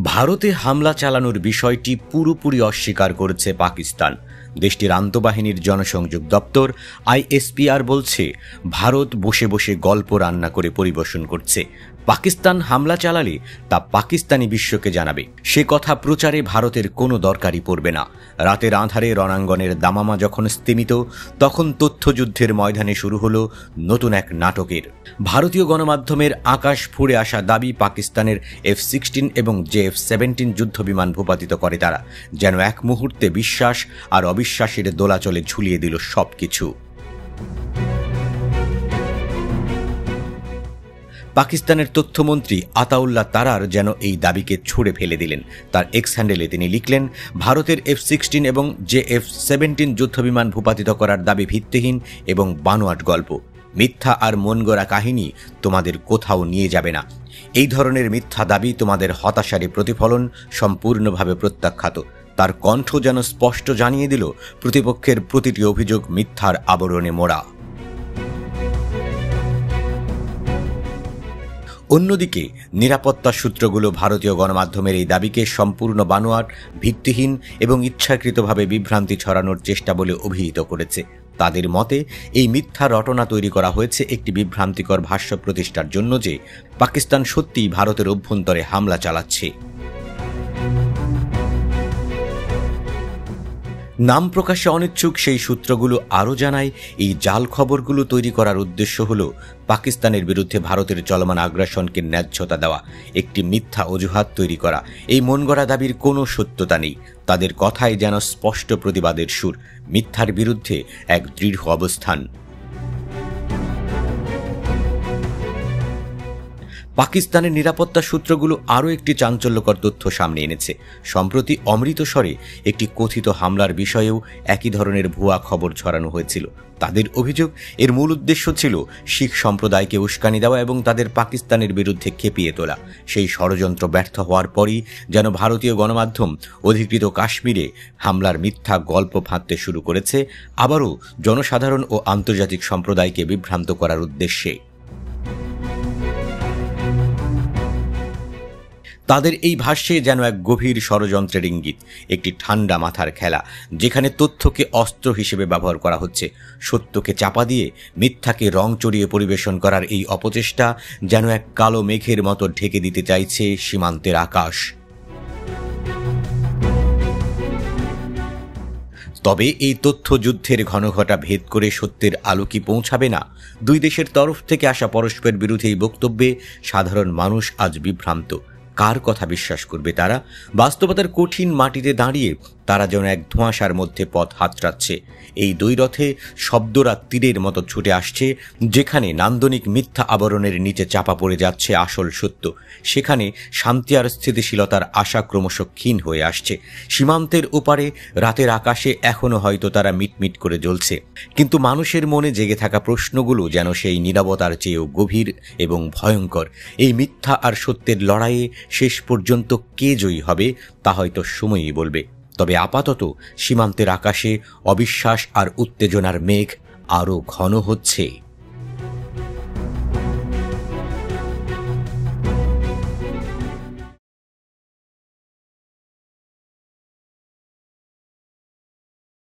ভারতে হামলা চালানোর বিষয়টি পুরোপুরি অস্বীকার করেছে পাকিস্তান। দেশটির আন্তঃবাহিনীর জনসংযোগ দপ্তর আইএসপিআর বলছে, ভারত বসে বসে গল্প রান্না করে পরিবেশন করছে। পাকিস্তান হামলা চালালে তা পাকিস্তানি বিশ্বকে জানাবে। সে কথা প্রচারে ভারতের কোনো দরকারই পড়বে না। রাতের আঁধারে রণাঙ্গনের দামামা যখন স্তিমিত, তখন তথ্যযুদ্ধের ময়দানে শুরু হলো নতুন এক নাটকের। ভারতীয় গণমাধ্যমের আকাশ ফুঁড়ে আসা দাবি, পাকিস্তানের F-16 এবং JF-17 যুদ্ধবিমান ভূপাতিত করে তারা, যেন এক মুহূর্তে বিশ্বাস আর অবিশ্বাসের দোলাচলে ঝুলিয়ে দিল সবকিছু। পাকিস্তানের তথ্যমন্ত্রী আতাউল্লাহ তারার যেন এই দাবিকে ছুঁড়ে ফেলে দিলেন। তার এক্স হ্যান্ডেলে তিনি লিখলেন, ভারতের F-16 এবং JF-17 যুদ্ধবিমান ভূপাতিত করার দাবি ভিত্তিহীন এবং বানোয়াট গল্প। মিথ্যা আর মনগড়া কাহিনী তোমাদের কোথাও নিয়ে যাবে না। এই ধরনের মিথ্যা দাবি তোমাদের হতাশারে প্রতিফলন, সম্পূর্ণভাবে প্রত্যাখ্যাত। তার কণ্ঠ যেন স্পষ্ট জানিয়ে দিল, প্রতিপক্ষের প্রতিটি অভিযোগ মিথ্যার আবরণে মোড়া। অন্যদিকে নিরাপত্তা সূত্রগুলো ভারতীয় গণমাধ্যমের এই দাবিকে সম্পূর্ণ বানোয়াট, ভিত্তিহীন এবং ইচ্ছাকৃতভাবে বিভ্রান্তি ছড়ানোর চেষ্টা বলে অভিহিত করেছে। তাদের মতে, এই মিথ্যা রটনা তৈরি করা হয়েছে একটি বিভ্রান্তিকর ভাষ্য প্রতিষ্ঠার জন্য যে পাকিস্তান সত্যিই ভারতের অভ্যন্তরে হামলা চালাচ্ছে। নাম প্রকাশে অনিচ্ছুক সেই সূত্রগুলো আরও জানায়, এই জাল খবরগুলো তৈরি করার উদ্দেশ্য হল পাকিস্তানের বিরুদ্ধে ভারতের চলমান আগ্রাসনকে ন্যায্যতা দেওয়া, একটি মিথ্যা অজুহাত তৈরি করা। এই মনগড়া দাবির কোনো সত্যতা নেই। তাদের কথায় যেন স্পষ্ট প্রতিবাদের সুর, মিথ্যার বিরুদ্ধে এক দৃঢ় অবস্থান। পাকিস্তানের নিরাপত্তা সূত্রগুলো আরও একটি চাঞ্চল্যকর তথ্য সামনে এনেছে। সম্প্রতি অমৃতসরে একটি কথিত হামলার বিষয়েও একই ধরনের ভুয়া খবর ছড়ানো হয়েছিল। তাদের অভিযোগ, এর মূল উদ্দেশ্য ছিল শিখ সম্প্রদায়কে উস্কানি দেওয়া এবং তাদের পাকিস্তানের বিরুদ্ধে খেপিয়ে তোলা। সেই ষড়যন্ত্র ব্যর্থ হওয়ার পরই যেন ভারতীয় গণমাধ্যম অধিকৃত কাশ্মীরে হামলার মিথ্যা গল্প ফাঁদতে শুরু করেছে, আবারও জনসাধারণ ও আন্তর্জাতিক সম্প্রদায়কে বিভ্রান্ত করার উদ্দেশ্যে। তাদের এই ভাষ্যে যেন এক গভীর ষড়যন্ত্রের ইঙ্গিত, একটি ঠান্ডা মাথার খেলা, যেখানে তথ্যকে অস্ত্র হিসেবে ব্যবহার করা হচ্ছে। সত্যকে চাপা দিয়ে মিথ্যাকে রং চড়িয়ে পরিবেশন করার এই অপচেষ্টা যেন এক কালো মেঘের মতো ঢেকে দিতে চাইছে সীমান্তের আকাশ। তবে এই তথ্যযুদ্ধের ঘনঘটা ভেদ করে সত্যের আলো কি পৌঁছাবে না? দুই দেশের তরফ থেকে আসা পরস্পর বিরোধী এই বক্তব্যে সাধারণ মানুষ আজ বিভ্রান্ত। কার কথা বিশ্বাস করবে তারা? বাস্তবতার কঠিন মাটিতে দাঁড়িয়ে তারা যেন এক ধোঁয়াশার মধ্যে পথ হাতড়াচ্ছে। এই দুই রথে শব্দরা তীরের মতো ছুটে আসছে। যেখানে নান্দনিক মিথ্যা আবরণের নিচে চাপা পড়ে যাচ্ছে আসল সত্য, সেখানে শান্তি আর স্থিতিশীলতার আশা ক্রমশ ক্ষীণ হয়ে আসছে। সীমান্তের ওপারে রাতের আকাশে এখনো হয়তো তারা মিটমিট করে জ্বলছে, কিন্তু মানুষের মনে জেগে থাকা প্রশ্নগুলো যেন সেই নীরবতার চেয়েও গভীর এবং ভয়ঙ্কর। এই মিথ্যা আর সত্যের লড়াইয়ে শেষ পর্যন্ত কে জয়ী হবে তা হয়তো সময়ই বলবে। তবে আপাতত সীমান্তের আকাশে অবিশ্বাস আর উত্তেজনার মেঘ আরও ঘন হচ্ছে।